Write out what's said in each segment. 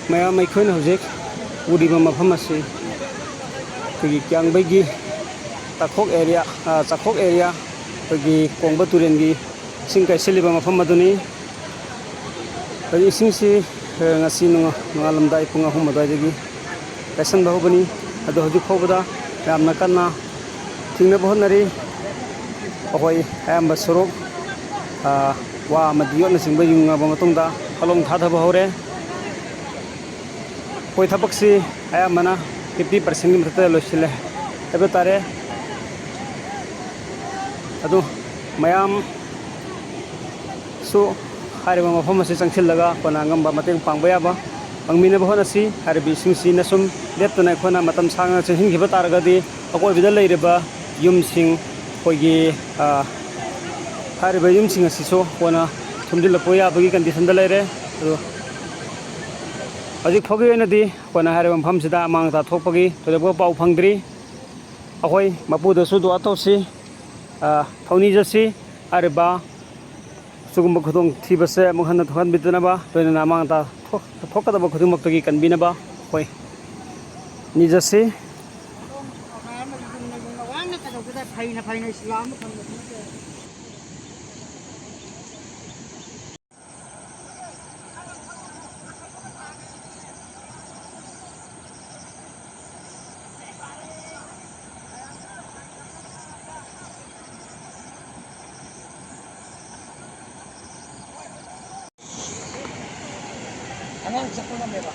Maya mai khoi na hojek uri ba mafam ase tegi Kiyamgei gi chakhok area tegi kongba turen gi sing kai seliba mafam aduni tegi sing si ngasi nongalamdai pung ahum adai gi kaisan ba hobani ado hojik khobada yamna kanna thingna bahonari ahoi ayamba sorok wa amadiyo na singba yunga ba matungda halong thada ba hore koi thabaksi ayamana 50% gi mthata loisile ebe tare adu mayam su hariba mafam ase changchillaga kona ngamba mateng pangba yaba pangmina ba honasi haribi singsi na sum leptana khona matam sanga chhingiba taragadi akoi bida leireba yumsing koigi hariba yumsing asiso kona thumdil poya bagi condition da leire adu hojik thogi enadi kona hariba mafam sida amang ta thokpagi todebo pau phangdri akoi mapuda su do atosi thoni jasi hariba sugumba khudong thibase mukhanna thokan bitanaba toina namang ta thokadaba khudung maktagi kanbinaba hoi nijasi anong sakto na mera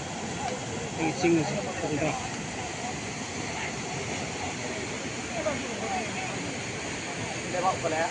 ay sing ito lewa pala